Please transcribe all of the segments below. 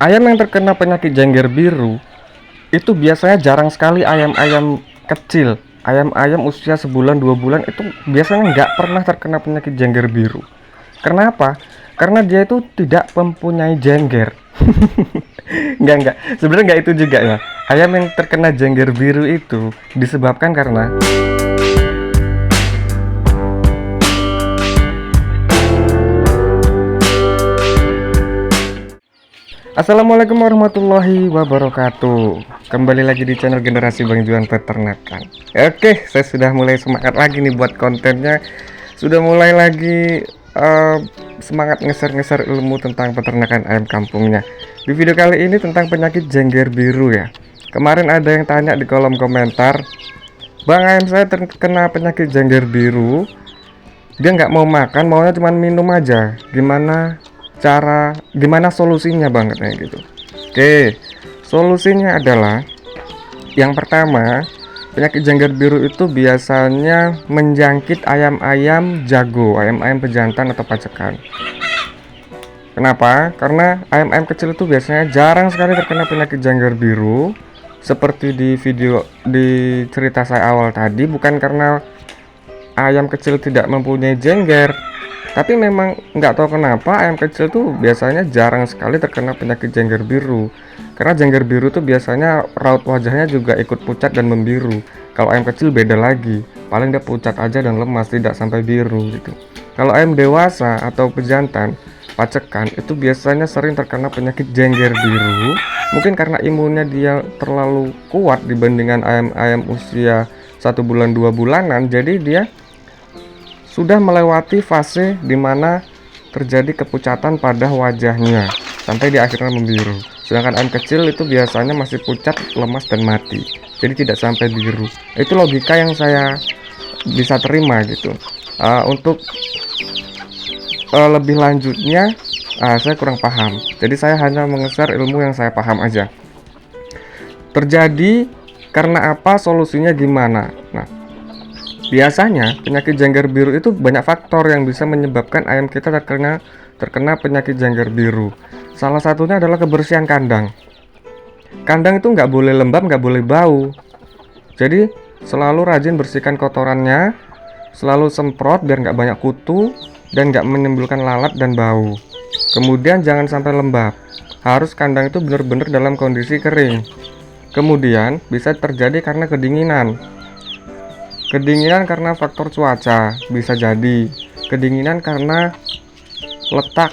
Ayam yang terkena penyakit jengger biru itu biasanya jarang sekali ayam-ayam kecil. Ayam-ayam usia sebulan 2 bulan itu biasanya nggak pernah terkena penyakit jengger biru. Kenapa? Karena dia itu tidak mempunyai jengger. Nggak, sebenarnya nggak itu juga ya. Ayam yang terkena jengger biru itu disebabkan karena Assalamualaikum warahmatullahi wabarakatuh. Kembali lagi di channel Generasi Bang Juan Peternakan. Oke, saya sudah mulai semangat lagi nih buat kontennya. Sudah mulai lagi semangat ngeser-ngeser ilmu tentang peternakan ayam kampungnya. Di video kali ini tentang penyakit jengger biru ya. Kemarin ada yang tanya di kolom komentar, "Bang, ayam saya terkena penyakit jengger biru. Dia nggak mau makan, maunya cuma minum aja. Gimana solusinya bang?" katanya gitu. Oke, solusinya adalah yang pertama, penyakit jengger biru itu biasanya menjangkit ayam-ayam jago, ayam-ayam pejantan atau pacekan. Kenapa? Karena ayam-ayam kecil itu biasanya jarang sekali terkena penyakit jengger biru. Seperti di video di cerita saya awal tadi, bukan karena ayam kecil tidak mempunyai jengger, tapi memang nggak tahu kenapa ayam kecil tuh biasanya jarang sekali terkena penyakit jengger biru. Karena jengger biru tuh biasanya raut wajahnya juga ikut pucat dan membiru. Kalau ayam kecil beda lagi, paling dia pucat aja dan lemas, tidak sampai biru gitu. Kalau ayam dewasa atau pejantan, pacekan itu biasanya sering terkena penyakit jengger biru. Mungkin karena imunnya dia terlalu kuat dibandingkan ayam-ayam usia 1 bulan 2 bulanan, jadi dia sudah melewati fase di mana terjadi kepucatan pada wajahnya sampai di akhirnya membiru. Sedangkan ayam kecil itu biasanya masih pucat, lemas dan mati. Jadi tidak sampai biru. Itu logika yang saya bisa terima gitu. Untuk lebih lanjutnya saya kurang paham. Jadi saya hanya mengeser ilmu yang saya paham aja. Terjadi karena apa, solusinya gimana? Nah, biasanya penyakit jengger biru itu banyak faktor yang bisa menyebabkan ayam kita terkena penyakit jengger biru. Salah satunya adalah kebersihan kandang. Kandang itu nggak boleh lembab, nggak boleh bau. Jadi selalu rajin bersihkan kotorannya, selalu semprot biar nggak banyak kutu dan nggak menimbulkan lalat dan bau. Kemudian jangan sampai lembab. Harus kandang itu benar-benar dalam kondisi kering. Kemudian bisa terjadi karena kedinginan. Kedinginan karena faktor cuaca, bisa jadi kedinginan karena letak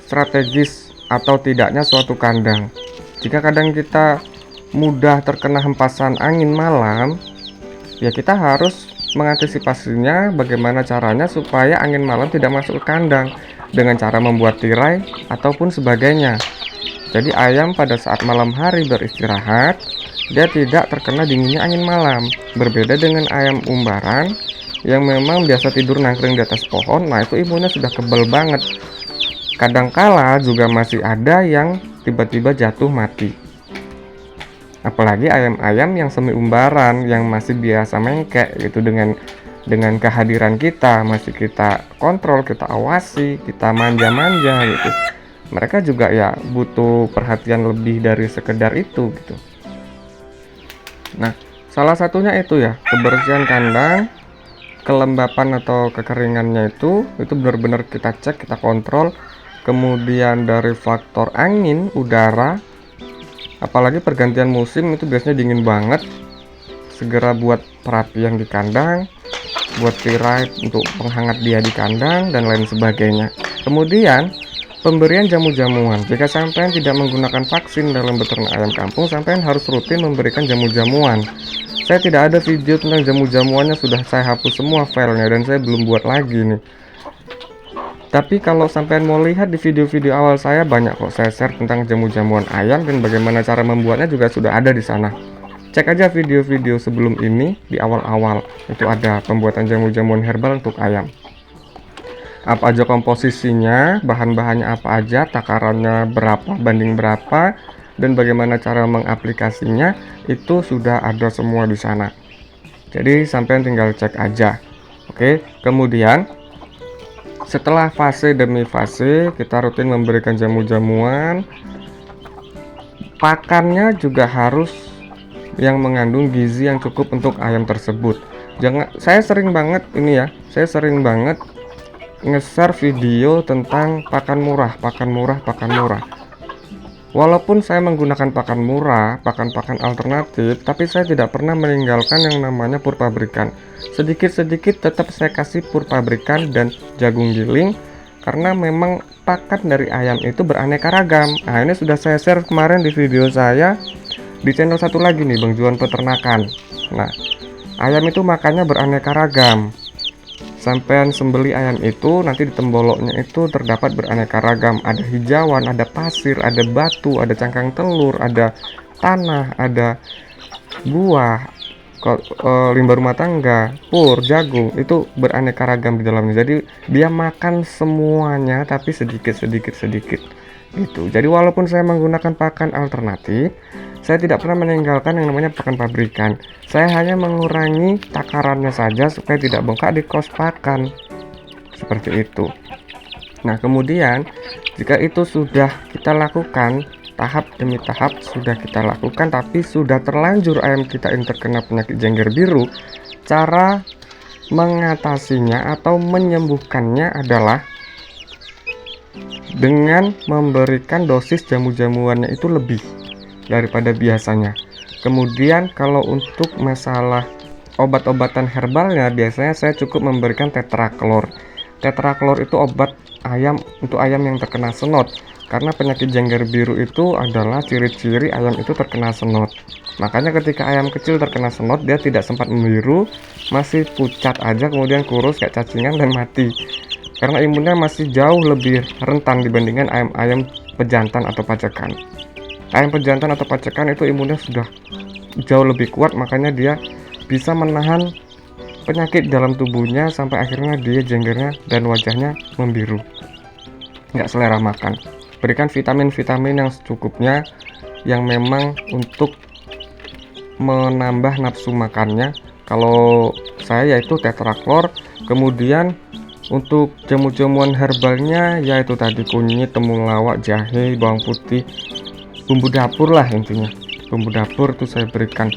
strategis atau tidaknya suatu kandang. Jika kandang kita mudah terkena hempasan angin malam, ya kita harus mengantisipasinya. Bagaimana caranya supaya angin malam tidak masuk ke kandang, dengan cara membuat tirai ataupun sebagainya. Jadi ayam pada saat malam hari beristirahat, dia tidak terkena dinginnya angin malam. Berbeda dengan ayam umbaran yang memang biasa tidur nangkring di atas pohon, nah itu imunnya sudah kebal banget. Kadangkala juga masih ada yang tiba-tiba jatuh mati. Apalagi ayam-ayam yang semi umbaran yang masih biasa mengkek gitu, dengan kehadiran kita masih kita kontrol, kita awasi, kita manja-manja gitu. Mereka juga ya butuh perhatian lebih dari sekedar itu gitu. Nah, salah satunya itu ya, kebersihan kandang, kelembapan atau kekeringannya itu benar-benar kita cek, kita kontrol. Kemudian dari faktor angin, udara, apalagi pergantian musim itu biasanya dingin banget. Segera buat perapian di kandang, buat tirai untuk penghangat dia di kandang dan lain sebagainya. Kemudian pemberian jamu-jamuan. Jika sampean tidak menggunakan vaksin dalam beternak ayam kampung, sampean harus rutin memberikan jamu-jamuan. Saya tidak ada video tentang jamu-jamuannya, sudah saya hapus semua filenya dan saya belum buat lagi nih. Tapi kalau sampean mau lihat di video-video awal saya, banyak kok saya share tentang jamu-jamuan ayam dan bagaimana cara membuatnya juga sudah ada di sana. Cek aja video-video sebelum ini di awal-awal, itu ada pembuatan jamu-jamuan herbal untuk ayam. Apa aja komposisinya, bahan-bahannya apa aja, takarannya berapa banding berapa, dan bagaimana cara mengaplikasinya, itu sudah ada semua di sana. Jadi sampean tinggal cek aja. Oke, kemudian setelah fase demi fase kita rutin memberikan jamu-jamuan, Pakannya juga harus yang mengandung gizi yang cukup untuk ayam tersebut. Saya sering banget nge-share video tentang pakan murah. Walaupun saya menggunakan pakan murah, pakan-pakan alternatif, tapi saya tidak pernah meninggalkan yang namanya pur pabrikan. Sedikit-sedikit tetap saya kasih pur pabrikan dan jagung giling, karena memang pakan dari ayam itu beraneka ragam. Nah, ini sudah saya share kemarin di video saya di channel satu lagi nih, Bang Juan Peternakan. Nah, ayam itu makannya beraneka ragam. Sampean sembeli ayam itu, nanti di temboloknya itu terdapat beraneka ragam. Ada hijauan, ada pasir, ada batu, ada cangkang telur, ada tanah, ada buah, limbah rumah tangga, pur, jagung, itu beraneka ragam di dalamnya. Jadi dia makan semuanya tapi sedikit gitu. Jadi walaupun saya menggunakan pakan alternatif, saya tidak pernah meninggalkan yang namanya pakan pabrikan. Saya hanya mengurangi takarannya saja supaya tidak bengkak di kos pakan. Seperti itu. Nah, kemudian jika itu sudah kita lakukan, tahap demi tahap sudah kita lakukan, tapi sudah terlanjur ayam kita yang terkena penyakit jengger biru, cara mengatasinya atau menyembuhkannya adalah dengan memberikan dosis jamu-jamuannya itu lebih daripada biasanya. Kemudian kalau untuk masalah obat-obatan herbalnya, biasanya saya cukup memberikan tetraklor. Tetraklor itu obat ayam untuk ayam yang terkena senot, karena penyakit jengger biru itu adalah ciri-ciri ayam itu terkena senot. Makanya ketika ayam kecil terkena senot, dia tidak sempat membiru, masih pucat aja, kemudian kurus kayak cacingan dan mati, karena imunnya masih jauh lebih rentan dibandingkan ayam-ayam pejantan atau pacekan. Ayam pejantan atau pacekan itu imunnya sudah jauh lebih kuat, makanya dia bisa menahan penyakit dalam tubuhnya sampai akhirnya dia jenggernya dan wajahnya membiru, nggak selera makan. Berikan vitamin-vitamin yang secukupnya, yang memang untuk menambah nafsu makannya. Kalau saya yaitu tetraklor. Kemudian untuk jamu-jamuan herbalnya yaitu tadi kunyit, temulawak, jahe, bawang putih, bumbu dapur lah intinya. Bumbu dapur itu saya berikan.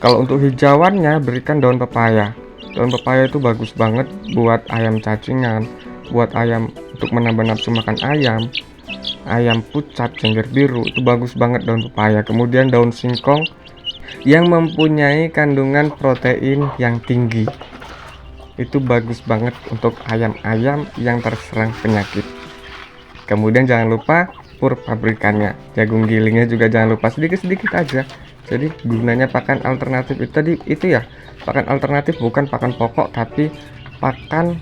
Kalau untuk hijauannya berikan daun pepaya. Daun pepaya itu bagus banget buat ayam cacingan, buat ayam untuk menambah nafsu makan ayam. Ayam pucat, jengger biru itu bagus banget daun pepaya. Kemudian daun singkong yang mempunyai kandungan protein yang tinggi. Itu bagus banget untuk ayam-ayam yang terserang penyakit. Kemudian jangan lupa pur pabrikannya, jagung gilingnya juga jangan lupa, sedikit-sedikit aja. Jadi gunanya pakan alternatif itu tadi itu ya, pakan alternatif bukan pakan pokok tapi pakan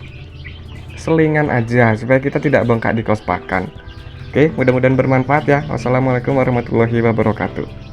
selingan aja supaya kita tidak bengkak di kos pakan. Oke, mudah-mudahan bermanfaat ya. Wassalamualaikum warahmatullahi wabarakatuh.